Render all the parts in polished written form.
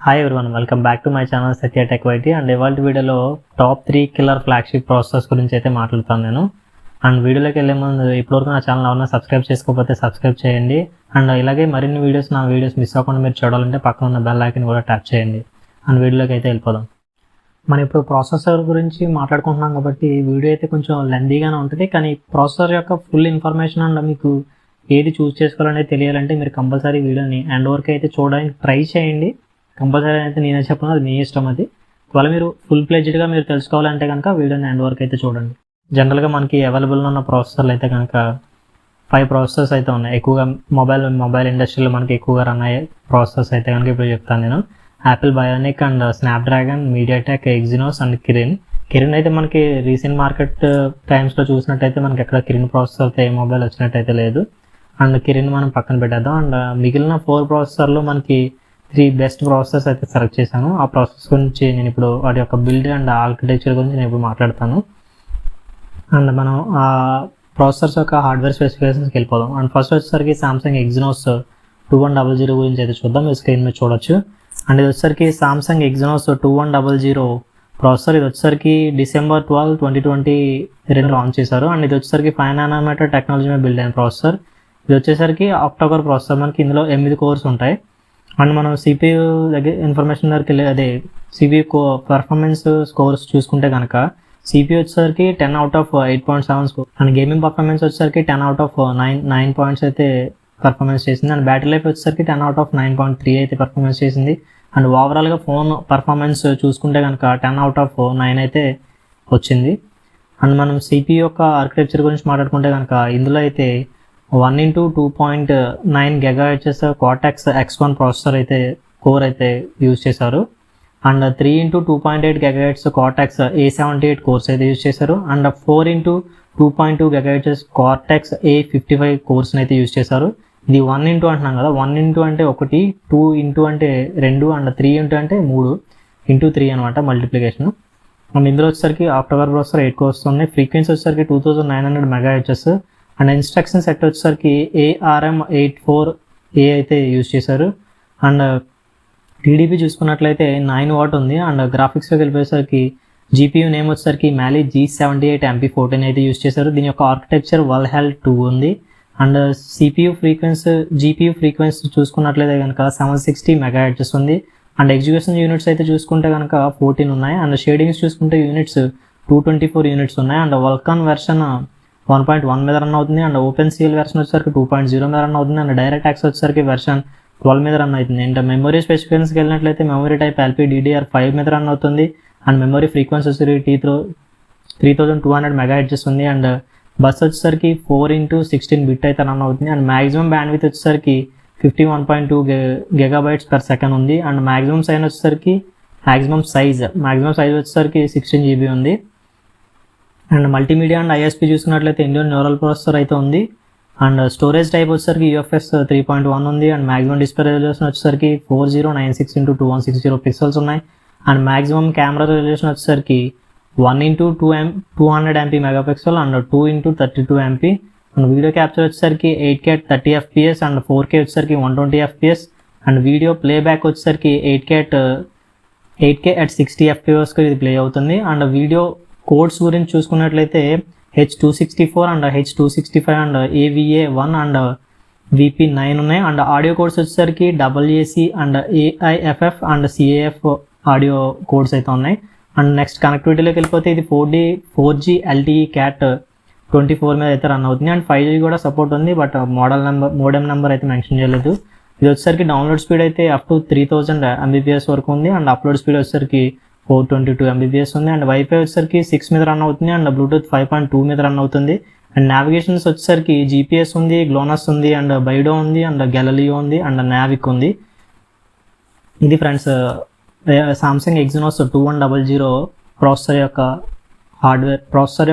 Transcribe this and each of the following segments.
Hi everyone, welcome back to my channel Satya tech YT. And ఇవాళ వీడియోలో top 3 killer flagship processors గురించి అయితే మాట్లాడుతాను నేను. అండ్ వీడియోలోకి వెళ్ళే ముందు ఇప్పటివరకు నా ఛానల్ ఎవరైనా సబ్స్క్రైబ్ చేసుకోకపోతే సబ్స్క్రైబ్ చేయండి. అండ్ ఇలాగే మరిన్ని నా వీడియోస్ మిస్ అవ్వకుండా మీరు చూడాలంటే పక్కన ఉన్న బెల్ ఐకాన్ కూడా ట్యాప్ చేయండి. అండ్ వీడియోలోకి అయితే వెళ్ళిపోదాం. మనం ఇప్పుడు ప్రాసెసర్ గురించి మాట్లాడుకుంటున్నాం కాబట్టి వీడియో అయితే కొంచెం లెందీగానే ఉంటుంది. కానీ ప్రాసెసర్ యొక్క ఫుల్ ఇన్ఫర్మేషన్ అండ్ మీకు ఏది చూస్ చేసుకోవాలనేది తెలియాలంటే మీరు కంపల్సరీ వీడియోని ఎండ్ వరకు అయితే చూడడానికి ట్రై చేయండి. కంపల్సరీ అయితే నేనే చెప్పను, అది మీ ఇష్టం. అది ఒకవేళ మీరు ఫుల్ ప్లెడ్జ్డ్గా మీరు తెలుసుకోవాలంటే కనుక వీడియోని ఎండ్ వరకు అయితే చూడండి. జనరల్గా మనకి అవైలబుల్ ఉన్న ప్రాసెసర్లు అయితే కనుక 5 ప్రాసెసర్స్ అయితే ఉన్నాయి. ఎక్కువగా మొబైల్ ఇండస్ట్రీలో మనకి ఎక్కువగా రన్ అయ్యే ప్రాసెసర్స్ అయితే కనుక ఇప్పుడు చెప్తాను నేను. Apple bionic and Snapdragon, MediaTek, Exynos and Kirin అయితే మనకి రీసెంట్ మార్కెట్ టైమ్స్లో చూసినట్టయితే మనకి ఎక్కడ కిరిన్ ప్రాసెసర్ అయితే ఏ మొబైల్ వచ్చినట్టయితే లేదు. అండ్ కిరిన్ మనం పక్కన పెట్టేద్దాం. అండ్ మిగిలిన 4 ప్రాసెసర్లు మనకి 3 బెస్ట్ ప్రాసెసర్స్ అయితే సెలెక్ట్ చేశాను. ఆ ప్రాసెస్ గురించి నేను ఇప్పుడు వాటి యొక్క బిల్డ్ అండ్ ఆర్కిటెక్చర్ గురించి నేను ఇప్పుడు మాట్లాడతాను. అండ్ మనం ఆ ప్రాసెసర్స్ యొక్క హార్డ్వేర్ స్పెసిఫికేషన్స్కి వెళ్ళిపోదాం. అండ్ ఫస్ట్ వచ్చేసరికి సామ్సంగ్ ఎగ్జినోస్ 2100 గురించి అయితే చూద్దాం. మీరు స్క్రీన్ మీద చూడొచ్చు. అండ్ ఇది వచ్చేసరికి సామ్సంగ్ ఎగ్జినోస్ 2100 ప్రాసెసర్. ఇది వచ్చేసరికి December 12, 2022 లాంచ్ చేశారు. అండ్ ఇది వచ్చేసరికి 5 nanometer టెక్నాలజీ మీద బిల్డ్ అయిన ప్రాసెసర్. ఇది వచ్చేసరికి ఆక్టాకోర్ ప్రాసెసర్. మనకి ఇందులో 8 కోర్స్ ఉంటాయి. అండ్ మనం CPU దగ్గర ఇన్ఫర్మేషన్ దగ్గరికి వెళ్ళి CPU పర్ఫార్మెన్స్ స్కోర్స్ చూసుకుంటే కనుక CPU వచ్చేసరికి 10 out of 8.7 score. And gaming performance వచ్చేసరికి 10 out of 9 పాయింట్స్ అయితే పర్ఫార్మెన్స్ చేసింది. అండ్ బ్యాటరీ లైఫ్ వచ్చేసరికి 10 out of 9.3 అయితే పర్ఫార్మెన్స్ చేసింది. అండ్ ఓవరాల్గా ఫోన్ పర్ఫార్మెన్స్ చూసుకుంటే కనుక 10 out of 9 అయితే వచ్చింది. అండ్ మనం CPU యొక్క ఆర్కిటెక్చర్ గురించి మాట్లాడుకుంటే కనుక ఇందులో అయితే 1x2.9 GHz Cortex X1 processor అయితే కోర్ అయితే యూజ్ చేశారు. And 3x2.8 GHz Cortex A78 course అయితే యూజ్ చేశారు. And 4x2.2 GHz Cortex A55 కోర్స్ని అయితే యూజ్ చేశారు. ఇది 1x అంటున్నాం కదా, 1x అంటే 1, 2x అంటే 2, అండ్ 3x అంటే 3 ఇంటూ 3 అనమాట మల్టిప్లికేషన్. అండ్ ఇందులో వచ్చేసరికి ఆక్టాకోర్ ప్రాసెసర్ 8 కోర్స్ ఉన్నాయి. ఫ్రీక్వెన్సీ వచ్చేసరికి 2900 MHz. అండ్ ఇన్స్ట్రక్షన్ సెట్ వచ్చేసరికి ARM84A అయితే యూజ్ చేశారు. అండ్ TDP చూసుకున్నట్లయితే 9 వాట్ ఉంది. అండ్ గ్రాఫిక్స్లోకి వెళ్ళిపోయేసరికి GPU నేమ్ వచ్చేసరికి Mali G78 MP14 అయితే యూజ్ చేశారు. దీని యొక్క ఆర్కిటెక్చర్ Valhalla 2 ఉంది. అండ్ GPU ఫ్రీక్వెన్సీ చూసుకున్నట్లయితే కనుక 760 MHz ఉంది. అండ్ ఎగ్జిక్యూషన్ యూనిట్స్ అయితే చూసుకుంటే కనుక 14 ఉన్నాయి. అండ్ షేడింగ్స్ చూసుకుంటే యూనిట్స్ 224 యూనిట్స్ ఉన్నాయి. అండ్ వల్కాన్ వెర్షన్ 1.1 మీద రన్ అవుతుంది. అండ్ OpenCL వెర్షన్ వచ్చేసరికి 2.0 మీద రన్ అవుతుంది. అండ్ డైరెక్ట్ యాక్సెస్ వచ్చేసరికి వెర్షన్ 12 మీద రన్ అవుతుంది. అండ్ మెమరీ స్పెసిఫికేషన్స్కి వెళ్ళినట్లయితే మెమరీ టైప్ LPDDR5 మీద రన్ అవుతుంది. అండ్ మెమరీ ఫ్రీక్వెన్సీ వచ్చేసరికి 3200 MHz ఉంది. అండ్ బస్ వచ్చేసరికి 4x16 బిట్ అయితే రన్ అవుతుంది. అండ్ మ్యాక్సిమం బ్యాండ్విడ్త్ వచ్చేసరికి 51.2 GB/s ఉంది. అండ్ మ్యాక్సిమం సైజ్ వచ్చేసరికి 16 GB ఉంది. అండ్ మల్టీమీడియా అండ్ ISP చూసుకున్నట్లయితే ఇండియన్ న్యూరల్ ప్రాసెసర్ అయితే ఉంది. అండ్ స్టోరేజ్ టైప్ వచ్చేసరికి UFS 3.1 ఉంది. అండ్ మ్యాక్సిమం డిస్ప్లే రెజల్యూషన్ వచ్చేసరికి 4096x2160 పిక్సెల్స్ ఉన్నాయి. అండ్ మ్యాక్సిమం కెమెరా రెజల్యూషన్ వచ్చేసరికి 1x200 MP megapixel and 2x32 MP. And video capture వచ్చేసరికి 8K at 30 FPS and 4K వచ్చేసరికి 120 FPS. And video playback వచ్చేసరికి 8K at 60 FPS ఇది play అవుతుంది. And video codes గురించి చూసుకున్నట్లయితే H264 and H265 and AVA1 and VP9 ఉన్నాయి. And audio codes వచ్చేసరికి AAC and AIFF and CAF audio codes అయితే ఉన్నాయి. అండ్ నెక్స్ట్ కనెక్టివిటీలోకి వెళ్ళిపోతే ఇది 4G LTE CAT 24 మీద అయితే రన్ అవుతుంది. అండ్ 5G కూడా సపోర్ట్ ఉంది, బట్ మోడెమ్ నెంబర్ అయితే మెన్షన్ చేయలేదు. ఇది వచ్చేసరికి డౌన్లోడ్ స్పీడ్ అయితే అప్ టు 3000 Mbps వరకు ఉంది. అండ్ అప్లోడ్ స్పీడ్ వచ్చేసరికి 422 Mbps ఉంది. అండ్ వైఫై వచ్చేసరికి 6 మీద రన్ అవుతుంది. అండ్ బ్లూటూత్ 5.2 మీద రన్ అవుతుంది. అండ్ నావిగేషన్స్ వచ్చేసరికి GPS ఉంది, GLONASS ఉంది, అండ్ బైడో ఉంది, అండ్ Galileo ఉంది, అండ్ నావిక్ ఉంది. ఇది ఫ్రెండ్స్ సామ్సంగ్ ఎగ్జినోస్ 2100 ప్రాసెసర్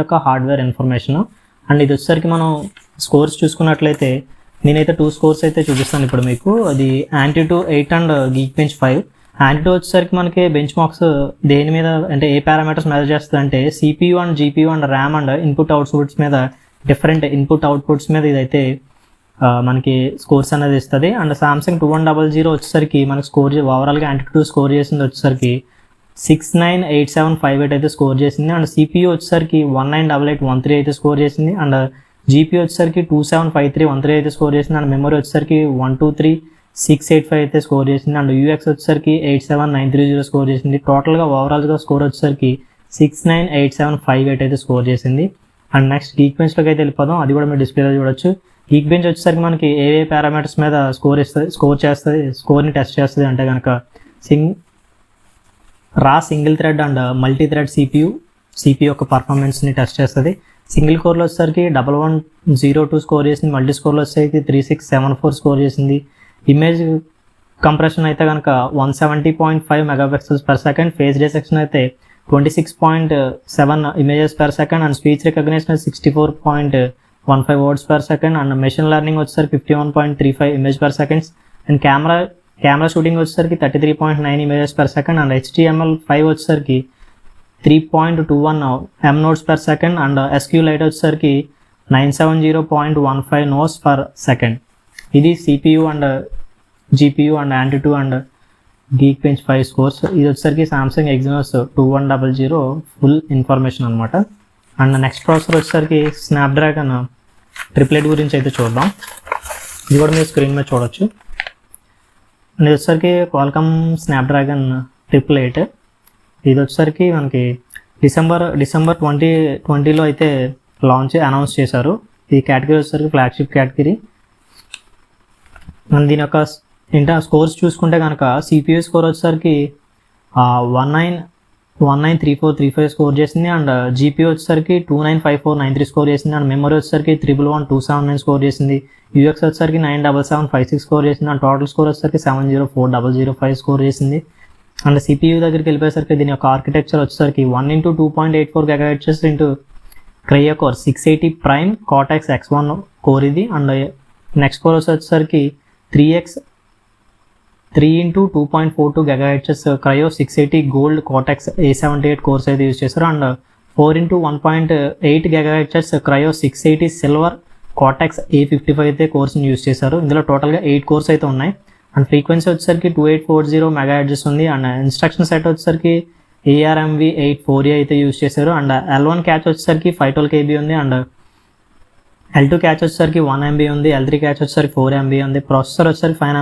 యొక్క హార్డ్వేర్ ఇన్ఫర్మేషన్. అండ్ ఇది వచ్చేసరికి మనం స్కోర్స్ చూసుకున్నట్లయితే నేనైతే 2 స్కోర్స్ అయితే చూపిస్తాను ఇప్పుడు మీకు. అది Antutu 8 అండ్ Geekbench 5. Antutu వచ్చేసరికి మనకి బెంచ్ మార్క్స్ దేని మీద అంటే ఏ పారామీటర్స్ మెజర్ చేస్తుంది అంటే CPU and GPU and RAM and input outputs మీద ఇదైతే మనకి స్కోర్స్ అనేది ఇస్తుంది. అండ్ సామ్సంగ్ 2100 వచ్చేసరికి మనకి స్కోర్ ఓవరాల్గా Antutu స్కోర్ చేసింది వచ్చేసరికి 698758 అయితే స్కోర్ చేసింది. అండ్ CPU వచ్చేసరికి 198813 అయితే స్కోర్ చేసింది. అండ్ GPU వచ్చేసరికి 275313 అయితే స్కోర్ చేసింది. అండ్ మెమరీ వచ్చేసరికి 123685 అయితే స్కోర్ చేసింది. అండ్ UX వచ్చేసరికి 87930 స్కోర్ చేసింది. టోటల్గా ఓవరాల్గా స్కోర్ వచ్చేసరికి 698758 అయితే స్కోర్ చేసింది. అండ్ నెక్స్ట్ గీక్ బెంచ్లోకి అయితే వెళ్ళిపోదాం. అది కూడా మీరు డిస్ప్లేలో చూడొచ్చు. గీక్ బెంచ్ వచ్చేసరికి మనకి ఏ పారామీటర్స్ మీద స్కోర్ని టెస్ట్ చేస్తుంది అంటే కనుక single thread and multi thread CPU యొక్క పర్ఫార్మెన్స్ని టెస్ట్ చేస్తుంది. సింగిల్ కోర్లో వచ్చేసరికి 1102 స్కోర్ చేసింది. మల్టీ స్కోర్లో వచ్చేసరికి 3674 స్కోర్ చేసింది. ఇమేజ్ కంప్రెషన్ అయితే కనుక 170.5 megapixels per second. Face detection అయితే 26.7 images per second. And speech recognition 64.15 words per second. And machine learning వచ్చేసరికి 51.35 image per seconds. And camera shooting వచ్చేసరికి 33.9 images per second. And HTML5 వచ్చేసరికి 3.21 mNodes per second. And SQLite వచ్చేసరికి 970.15 nodes per second. ఇది CPU and GPU and Antutu and Geekbench 5 scores. ఇది వచ్చేసరికి Samsung Exynos 2100 full information అనమాట. And next processor వచ్చేసరికి Snapdragon 888 గురించి అయితే చూద్దాం. ఇది కూడా మీరు స్క్రీన్ మీద చూడొచ్చు. అండ్ ఇది వచ్చేసరికి క్వాల్కమ్ స్నాప్డ్రాగన్ 888. ఇది వచ్చేసరికి మనకి డిసెంబర్ 2020లో అయితే అనౌన్స్ చేశారు. ఈ కేటగిరీ వచ్చేసరికి ఫ్లాగ్షిప్ కేటగిరీ. అండ్ దీని యొక్క స్కోర్స్ చూసుకుంటే కనుక CPU స్కోర్ వచ్చేసరికి 193435 స్కోర్ చేసింది. అండ్ GPU వచ్చేసరికి 295493 స్కోర్ చేసింది. అండ్ మెమరీ వచ్చేసరికి 111279 స్కోర్ చేసింది. UX వచ్చేసరికి 97756 స్కోర్ చేసింది. అండ్ టోటల్ స్కోర్ వచ్చేసరికి 704005 స్కోర్ చేసింది. అండ్ CPU దగ్గరికి వెళ్ళిపోయేసరికి దీని యొక్క ఆర్కిటెక్చర్ వచ్చేసరికి 1x2.84 GHz Cryo core 680 prime Cortex X1 core ఇది. అండ్ నెక్స్ట్ కోర్ వచ్చేసరికి 3x2.42 GHz Cryo 680 gold Cortex A78 course అయితే యూజ్ చేశారు. And 4x1.8 GHz Cryo 680 silver Cortex A55 అయితే కోర్స్ని యూజ్ చేశారు. ఇందులో టోటల్గా 8 కోర్స్ అయితే ఉన్నాయి. అండ్ ఫ్రీక్వెన్సీ వచ్చేసరికి 2840 MHz ఉంది. అండ్ ఇన్స్ట్రక్షన్ సెట్ వచ్చేసరికి ARMV 840 అయితే యూజ్ చేశారు. అండ్ L1 క్యాచ్ వచ్చేసరికి 512 KB ఉంది. అండ్ L2 క్యాచ్ వచ్చేసరికి 1 MB ఉంది. L3 క్యాచ్ వచ్చేసరికి 4 MB ఉంది. ప్రాసెసర్ వచ్చేసరికి 5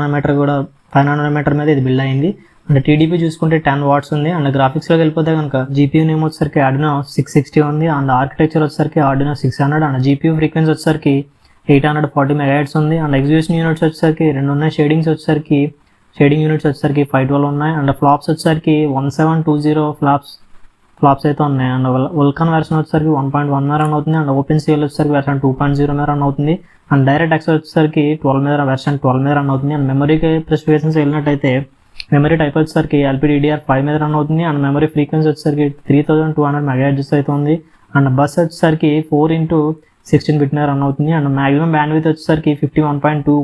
nanometer మీద ఇది బిల్డ్ అయింది. అండ్ TDP చూసుకుంటే 10 watts ఉంది. అండ్ గ్రాఫిక్స్లోకి వెళ్ళిపోతే కనుక GPU నేమ్ వచ్చేసరికి Adreno 660 ఉంది. అండ్ ఆర్కిటెక్చర్ వచ్చేసరికి Adreno 600. అండ్ GPU ఫ్రీక్వెన్సీ వచ్చేసరికి 840 MHz ఉంది. అండ్ ఎగ్జిక్యూషన్ యూనిట్స్ వచ్చేసరికి 2 ఉన్నాయి. షేడింగ్ యూనిట్స్ వచ్చేసరికి 512 ఉన్నాయి. అండ్ ఫ్లాప్స్ వచ్చేసరికి 1720 ఫ్లాప్స్ అయితే ఉన్నాయి. అండ్ వల్కాన్ వెర్షన్ వచ్చేసరికి 1.1 మీద రన్ అవుతుంది. అండ్ OpenCL వచ్చేసరికి వెర్షన్ 2.0 మీద రన్ అవుతుంది. అండ్ DirectX వచ్చేసరికి వెర్షన్ 12 మీద రన్ అవుతుంది. అండ్ మెమరీకి స్పెసిఫికేషన్స్ వెళ్ళినట్టయితే మెమరీ టైప్ వచ్చేసరికి LPDDR5 మీద రన్ అవుతుంది. అండ్ మెమరీ ఫ్రీక్వెన్సీ వచ్చేసరికి 3200 MHz అయితే ఉంది. అండ్ బస్ వచ్చేసరికి 4x16 బిట్ మీద రన్ అవుతుంది. అండ్ మ్యాక్సిమం బ్యాండ్విడ్త్ వచ్చేసరికి 51.2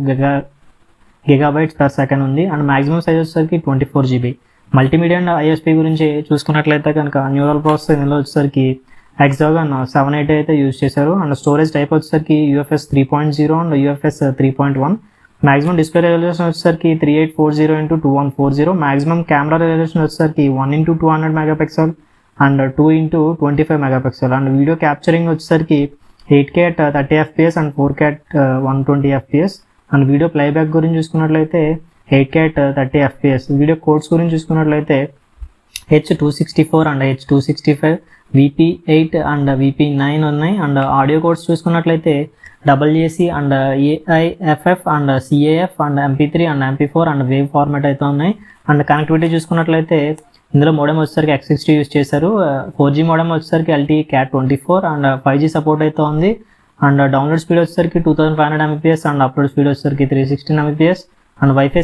GB per second ఉంది. అండ్ మ్యాక్సిమం సైజ్ వచ్చేసరికి 24 GB. మల్టీమీడియా అండ్ ISP గురించి చూసుకున్నట్లయితే కనుక న్యూరల్ ప్రాసెసర్ ఇందులో వచ్చేసరికి Hexagon 780 అయితే యూజ్ చేశారు. అండ్ స్టోరేజ్ టైప్ వచ్చేసరికి UFS 3.0 and UFS 3.1. Maximum display resolution వచ్చేసరికి 3840x2140. మ్యాక్సిమం కెమెరా రెజల్యూషన్ వచ్చేసరికి 1x200 MP and 2x25 MP. And video capturing వచ్చేసరికి 8K at 30 FPS and 4K at 120 FPS. And video playback గురించి చూసుకున్నట్లయితే 8K at 30 FPS. Video codes గురించి చూసుకున్నట్లయితే H264 and H265, VP8 and VP9 ఉన్నాయి. And audio codes చూసుకున్నట్లయితే AAC and AIFF and CAF and MP3 and MP4 and wave format అయితే ఉన్నాయి. And connectivity చూసుకున్నట్లయితే ఇందులో మోడెమ్ వచ్చేసరికి X60 యూజ్ చేశారు. 4G మోడెమ్ వచ్చేసరికి LTE Cat 24 and 5G support అయితే ఉంది. అండ్ డౌన్లోడ్ స్పీడ్ వచ్చేసరికి 2500 Mbps అండ్ అప్లోడ్ స్పీడ్ వచ్చేసరికి 316 Mbps. అండ్ వైఫై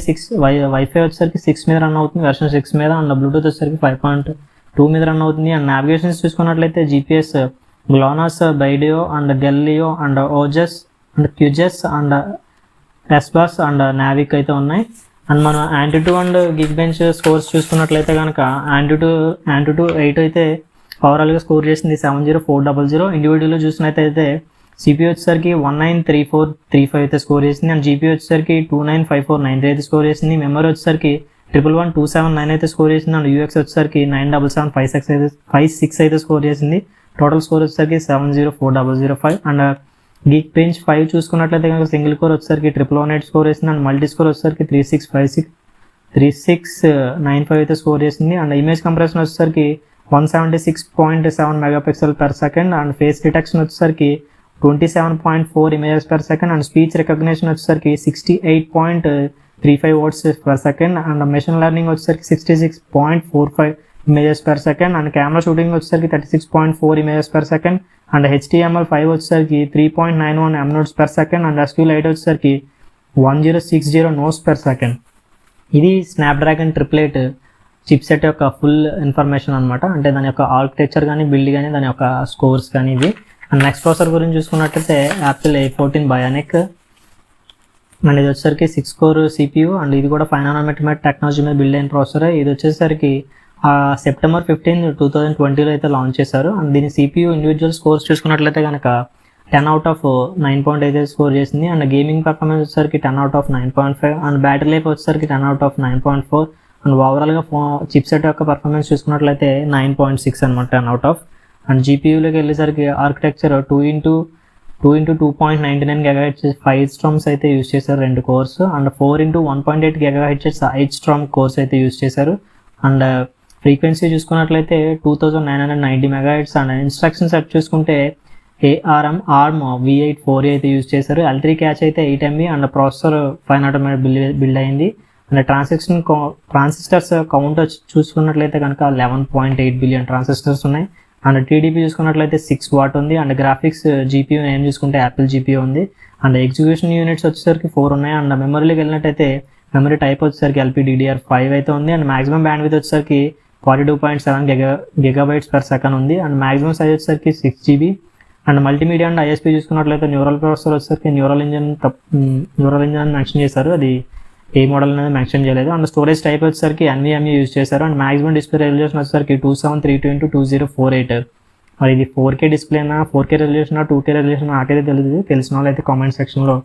వచ్చేసరికి 6 మీద రన్ అవుతుంది, వెర్షన్ 6 మీద. అండ్ బ్లూటూత్ వచ్చేసరికి 5.2 మీద రన్ అవుతుంది. అండ్ నావిగేషన్స్ చూసుకున్నట్లయితే GPS GLONASS, BeiDou and Galileo and OJS and QGIS and SBUS and Navic అయితే ఉన్నాయి. అండ్ మనం Antutu అండ్ Geekbench స్కోర్స్ చూసుకున్నట్లయితే కనుక Antutu 8 అయితే ఓవరాల్గా స్కోర్ చేసింది 70400. ఇండివిజువల్గా చూసినట్టయితే సిపియూ వచ్చేసరికి 193435 అయితే స్కోర్ చేసింది. అండ్ జీపీ వచ్చేసరికి 295493 అయితే స్కోర్ చేసింది. మెమరీ వచ్చేసరికి 111279 అయితే స్కోర్ చేసింది. అండ్ యూఎక్స్ వచ్చేసరికి 977556 అయితే స్కోర్ చేసింది. టోటల్ స్కోర్ వచ్చేసరికి 704005. అండ్ గీక్ బెంచ్ 5 చూసుకున్నట్లయితే కనుక సింగిల్ కోర్ వచ్చేసరికి 1118 స్కోర్ చేసింది. అండ్ మల్టీ స్కోర్ వచ్చేసరికి 3695 అయితే స్కోర్ చేసింది. అండ్ ఇమేజ్ కంప్రెషన్ వచ్చేసరికి 176.7 megapixel per second. And face detection వచ్చేసరికి 27.4 images per second. And speech recognition వచ్చేసరికి 68.35 words per second. And machine learning వచ్చేసరికి 66.45 images per second. And camera shooting వచ్చేసరికి 36.4 images per second. And HTML5 వచ్చేసరికి 3.91 mNOTes per second. And SQLite వచ్చేసరికి 1060 nodes per second. ఇది Snapdragon 888 chipset యొక్క full information అనమాట. అంటే దాని యొక్క ఆర్కిటెక్చర్ కానీ బిల్డ్ కానీ దాని యొక్క స్కోర్స్ కానీ ఇవి. అండ్ నెక్స్ట్ ప్రాసెసర్ గురించి చూసుకున్నట్లయితే యాపిల్ A14 Bionic. అండ్ ఇది వచ్చేసరికి 6 core CPU. అండ్ ఇది కూడా 5 nanometer టెక్నాలజీ మీద బిల్డ్ అయిన ప్రాసెసర్. ఇది వచ్చేసరికి September 15, 2020 అయితే లాంచ్ చేశారు. అండ్ దీని CPU ఇండివిజువల్ స్కోర్స్ చూసుకున్నట్లయితే కనుక 10/9 అయితే స్కోర్ చేసింది. అండ్ గేమింగ్ పర్ఫార్మెన్స్ వచ్చేసరికి 10/9.5. అండ్ బ్యాటరీ లైఫ్ వచ్చేసరికి 10/9.4. అండ్ ఓవరాల్గా చిప్సెట్ యొక్క పర్ఫార్మెన్స్ చూసుకున్నట్లయితే 9.6 అనమాట 10/. అండ్ జీపీయూలోకి వెళ్ళేసరికి ఆర్కిటెక్చర్ 2x2.99 GHz 5 స్ట్రామ్స్ అయితే యూజ్ చేశారు 2 course. And 4x1.8 GHz 8 storm course అయితే యూజ్ చేశారు. అండ్ ఫ్రీక్వెన్సీ చూసుకున్నట్లయితే 2990 MHz. అండ్ ఇన్స్ట్రక్షన్ సెట్ చూసుకుంటే ARM V8 4A అయితే యూజ్ చేశారు. L3 క్యాచ్ అయితే 8 MB. And processor 5 nanometer build అయింది. అండ్ ట్రాన్సిస్టర్స్ కౌంట్ చూసుకున్నట్లయితే కనుక 11.8 బిలియన్ ట్రాన్సిస్టర్స్ ఉన్నాయి. అండ్ టీడీపీ చూసుకున్నట్లయితే 6 వాట్ ఉంది. అండ్ గ్రాఫిక్స్ జీపీయూ ఏం చూసుకుంటే యాపిల్ జీపీయూ ఉంది. అండ్ ఎగ్జిక్యూషన్ యూనిట్స్ వచ్చేసరికి 4 ఉన్నాయి. అండ్ మెమరీలోకి వెళ్ళినట్టయితే మెమరీ టైప్ వచ్చేసరికి LPDDR5 అయితే ఉంది. అండ్ మాక్సిమం బ్యాండ్విడ్త్ వచ్చేసరికి 42.7 GB per second ఉంది. అండ్ మాక్సిమం సైజ్ వచ్చేసరికి 6 GB. And multimedia and ISP చూసుకున్నట్లయితే న్యూరల్ ప్రాసెసర్ వచ్చేసరికి న్యూరల్ ఇంజన్ అని మెన్షన్ చేశారు. అది ఏ మోడల్ అనేది మెన్షన్ చేయలేదు. అండ్ స్టోరేజ్ టైప్ వచ్చేసరికి NVMe యూజ్ చేశారు. అండ్ మాక్సిమం డిస్ప్లే రెజల్యూషన్ వచ్చేసరికి 2732x2048. మరి ఇది 4K డిస్ప్లే అయినా 4K రెజల్యూషన్ 2K రెజల్యూషన్ నాకైతే తెలియదు. తెలిసిన వాళ్ళు అయితే కామెంట్ సెక్షన్లో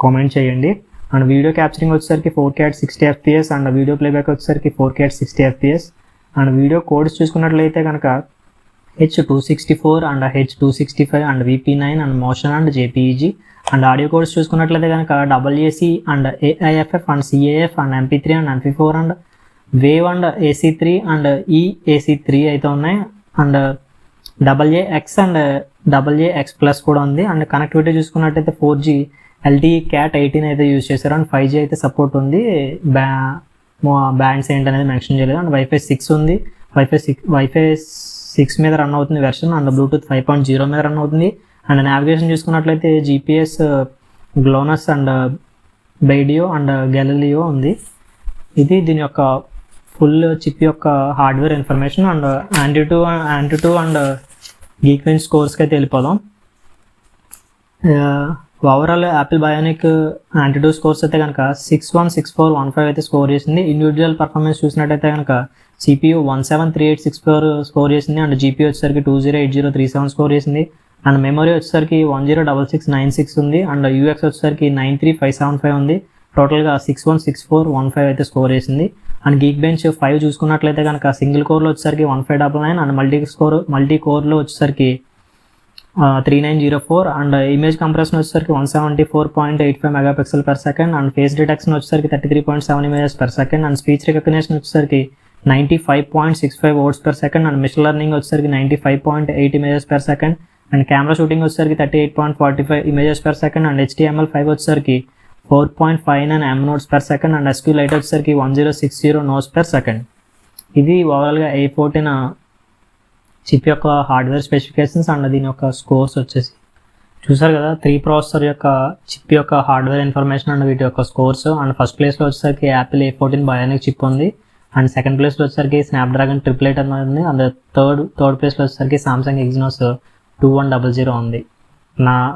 కామెంట్ చేయండి. అండ్ వీడియో క్యాప్చరింగ్ వచ్చేసరికి 4K at 60 FPS. And video playback వచ్చేసరికి 4K at 60 FPS. And video codes చూసుకున్నట్లయితే కనుక H264 and H265 and VP9 and motion and JPEG. And audio codes చూసుకున్నట్లయితే కనుక AAC and AIFF and CAF and MP3 and MP4 and wave and AC3 and EAC3 అయితే ఉన్నాయి. And AAX and AAX plus కూడా ఉంది. And connectivity చూసుకున్నట్టయితే 4G LTE Cat 18 అయితే use చేశారు. And 5G అయితే సపోర్ట్ ఉంది. బ్యాండ్స్ ఏంటనేది మెన్షన్ చేయలేదు. అండ్ Wi-Fi 6 ఉంది. Wi-Fi 6 మీద రన్ అవుతుంది వెర్షన్. అండ్ Bluetooth 5.0 మీద రన్ అవుతుంది. అండ్ నావిగేషన్ చూసుకున్నట్లయితే GPS, GLONASS and BeiDou and Galileo ఉంది. ఇది దీని యొక్క ఫుల్ చిప్ యొక్క hardware information. And Antutu and Geekbench స్కోర్స్కి అయితే వెళ్ళిపోదాం. Overall Apple bionic Antutu scores అయితే కనుక 616415 అయితే స్కోర్ చేసింది. ఇండివిజువల్ పర్ఫార్మెన్స్ చూసినట్టయితే కనుక CPU 173864 స్కోర్ చేసింది. అండ్ GPU వచ్చేసరికి 208037 స్కోర్ చేసింది. అండ్ మెమరీ వచ్చేసరికి 106696 ఉంది. అండ్ UX వచ్చేసరికి 93575 ఉంది. టోటల్గా 616415 అయితే స్కోర్ చేసింది. అండ్ Geekbench 5 చూసుకున్నట్లయితే కనుక సింగిల్ కోర్లో వచ్చేసరికి 1599. అండ్ మల్టీ కోర్లో వచ్చేసరికి 3904. అండ్ ఇమేజ్ కంప్రెషన్ వచ్చేసరికి 174.85 megapixel per second. And face detection వచ్చేసరికి 33.7 images per second. And speech recognition వచ్చేసరికి 95.65 words per second. And machine learning వచ్చేసరికి 95.8 images per second. And camera shooting వచ్చేసరికి 38.45 images per second. And HTML5 వచ్చేసరికి 4.59 mNOTes per second. And SQLite వచ్చేసరికి 1060 nodes per second. ఇది ఓవరాల్గా A14 chip యొక్క hardware specifications. And దీని యొక్క స్కోర్స్ వచ్చేసి చూసారు కదా, 3 ప్రాసెసర్ యొక్క చిప్ యొక్క హార్డ్వేర్ ఇన్ఫర్మేషన్ అండ్ వీటి యొక్క స్కోర్స్. అండ్ ఫస్ట్ ప్లేస్లో వచ్చేసరికి యాపిల్ A14 బయోనిక్ చిప్ ఉంది. అండ్ సెకండ్ ప్లేస్లో వచ్చేసరికి స్నాప్డ్రాగన్ 888 అనేది ఉంది. అండ్ థర్డ్ ప్లేస్లో వచ్చేసరికి సామ్సంగ్ ఎగ్జినోస్ 2100 ఉంది.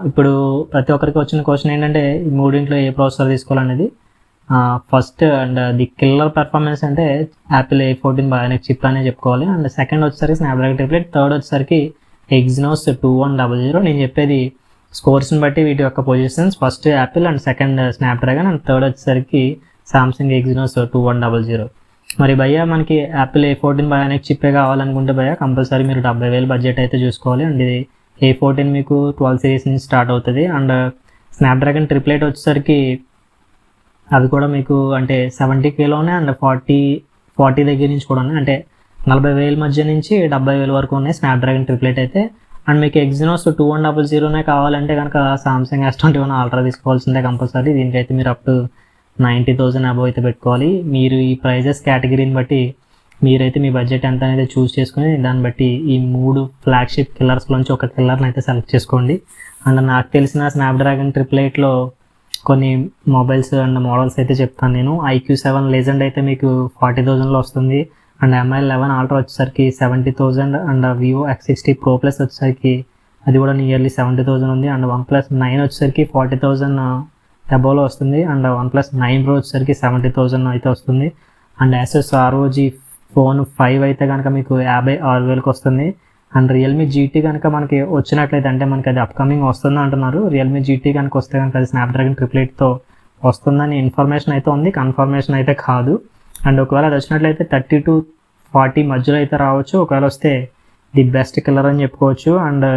ఇప్పుడు ప్రతి ఒక్కరికి వచ్చిన క్వశ్చన్ ఏంటంటే ఈ మూడింట్లో ఏ ప్రాసెసర్ తీసుకోవాలనేది. First and the killer performance అంటే యాపిల్ A14 బయోనిక్ చిప్ అనే చెప్పుకోవాలి. అండ్ సెకండ్ వచ్చేసరికి స్నాప్డ్రాగన్ 888, థర్డ్ వచ్చేసరికి ఎగ్జినోస్ 2100. నేను చెప్పేది స్కోర్స్ని బట్టి వీటి యొక్క positions first Apple and second Snapdragon and third వచ్చేసరికి సామ్సంగ్ ఎగ్జినోస్ 2100. మరి భయ్య మనకి యాపిల్ A14 బయోనిక్ చిప్పే కావాలనుకుంటే భయ్య కంపల్సరీ మీరు 70,000 బడ్జెట్ అయితే చూసుకోవాలి. అండ్ ఇది A14 మీకు 12 సిరీస్ నుంచి స్టార్ట్ అవుతుంది. అండ్ స్నాప్డ్రాగన్ 888 వచ్చేసరికి అవి కూడా మీకు అంటే 70Kలోనే అండ్ 40 దగ్గర నుంచి కూడా ఉన్నాయి, అంటే 40,000 మధ్య నుంచి 70,000 వరకు ఉన్నాయి స్నాప్డ్రాగన్ 888 అయితే. అండ్ మీకు ఎగ్జినోస్ 2100 కావాలంటే కనుక సామ్సంగ్ S21 అల్ట్రా తీసుకోవాల్సిందే కంపల్సరీ. దీనికైతే మీరు అప్ టు 90,000 అబవ్ అయితే పెట్టుకోవాలి. మీరు ఈ ప్రైజెస్ కేటగిరీని బట్టి మీరైతే మీ బడ్జెట్ ఎంత అనేది చూస్ చేసుకుని దాన్ని బట్టి ఈ 3 ఫ్లాగ్షిప్ కిల్లర్స్లోంచి ఒక కిల్లర్ని అయితే సెలెక్ట్ చేసుకోండి. అండ్ నాకు తెలిసిన స్నాప్డ్రాగన్ 888లో కొన్ని మొబైల్స్ అండ్ మోడల్స్ అయితే చెప్తాను నేను. IQ7 లెజెండ్ అయితే మీకు 40,000లో వస్తుంది. అండ్ MI11 అల్ట్రా వచ్చేసరికి 70,000. And Vivo X60 Pro Plus వచ్చేసరికి అది కూడా నియర్లీ 70,000 ఉంది. అండ్ OnePlus 9 వచ్చేసరికి 40,000 అబోవ్లో వస్తుంది. అండ్ OnePlus 9 Pro వచ్చేసరికి 70,000 అయితే వస్తుంది. అండ్ Asus ROG Phone 5 అయితే కనుక మీకు 56,000కి వస్తుంది. అండ్ రియల్మీ GT కనుక మనకి వచ్చినట్లయితే, అంటే మనకి అది అప్కమింగ్ వస్తుంది అంటున్నారు, రియల్మీ GT కనుక వస్తే కనుక అది స్నాప్డ్రాగన్ 888తో వస్తుందని ఇన్ఫర్మేషన్ అయితే ఉంది, కన్ఫర్మేషన్ అయితే కాదు. అండ్ ఒకవేళ అది వచ్చినట్లయితే 30 to 40 మధ్యలో అయితే రావచ్చు. ఒకవేళ వస్తే ది బెస్ట్ కిల్లర్ అని చెప్పుకోవచ్చు. అండ్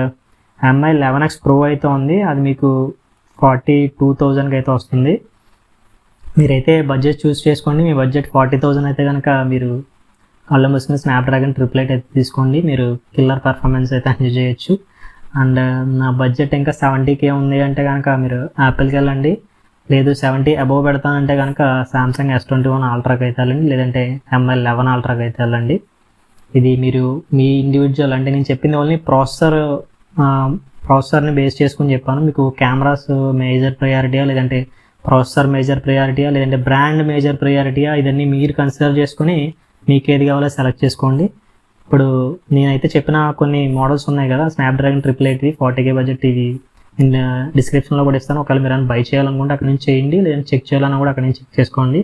MI11X Pro అయితే ఉంది, అది మీకు 42,000కి అయితే వస్తుంది. మీరైతే బడ్జెట్ చూస్ చేసుకోండి. మీ బడ్జెట్ 40,000 అయితే కనుక మీరు కళ్ళు మూసుకుని స్నాప్డ్రాగన్ 888 అయితే తీసుకోండి. మీరు కిల్లర్ పర్ఫార్మెన్స్ అయితే ఎంజాయ్ చేయొచ్చు. అండ్ నా బడ్జెట్ ఇంకా 70K ఉంది అంటే కనుక మీరు యాపిల్కి వెళ్ళండి. లేదు 70 అబోవ్ పెడతానంటే కనుక సామ్సంగ్ S21 అల్ట్రాకి అయితే వెళ్ళండి, లేదంటే MI11 అల్ట్రాకి అయితే వెళ్ళండి. ఇది మీరు మీ ఇండివిజువల్, అంటే నేను చెప్పింది ఓన్లీ ప్రాసెసర్ని బేస్ చేసుకుని చెప్పాను. మీకు కెమెరాస్ మేజర్ ప్రయారిటీయా, లేదంటే ప్రాసెసర్ మేజర్ ప్రయారిటీయా, లేదంటే బ్రాండ్ మేజర్ ప్రయారిటీయా, ఇదన్నీ మీరు కన్సిడర్ చేసుకుని మీకు ఏది కావాలో సెలెక్ట్ చేసుకోండి. ఇప్పుడు నేనైతే చెప్పిన కొన్ని మోడల్స్ ఉన్నాయి కదా స్నాప్డ్రాగన్ 888 40K బడ్జెట్, ఇవి నేను డిస్క్రిప్షన్లో కూడా ఇస్తాను. ఒకవేళ మీరు బై చేయాలనుకుంటే అక్కడ నుంచి చేయండి, లేదంటే చెక్ చేయాలన్నా కూడా అక్కడ నుంచి చెక్ చేసుకోండి.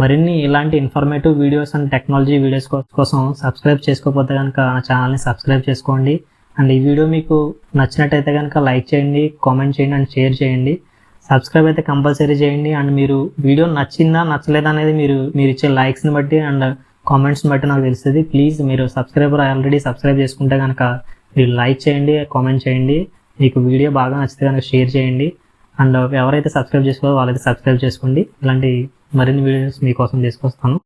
మరిన్ని ఇలాంటి informative videos and technology videos కోసం సబ్స్క్రైబ్ చేసుకోకపోతే కనుక నా ఛానల్ని సబ్స్క్రైబ్ చేసుకోండి. అండ్ ఈ వీడియో మీకు నచ్చినట్టయితే కనుక లైక్ చేయండి, కామెంట్ చేయండి అండ్ షేర్ చేయండి. సబ్స్క్రైబ్ అయితే కంపల్సరీ చేయండి. అండ్ మీరు వీడియో నచ్చిందా నచ్చలేదా అనేది మీరు ఇచ్చే లైక్స్ని బట్టి అండ్ కామెంట్స్ని బట్టి నాకు తెలుస్తుంది. ప్లీజ్ మీరు ఆల్రెడీ సబ్స్క్రైబ్ చేసుకుంటే కనుక మీరు లైక్ చేయండి, కామెంట్ చేయండి. మీకు వీడియో బాగా నచ్చితే కనుక షేర్ చేయండి. అండ్ ఎవరైతే సబ్స్క్రైబ్ చేసుకోవాలో వాళ్ళైతే సబ్స్క్రైబ్ చేసుకోండి. ఇలాంటి మరిన్ని వీడియోస్ మీకోసం తీసుకొస్తాను.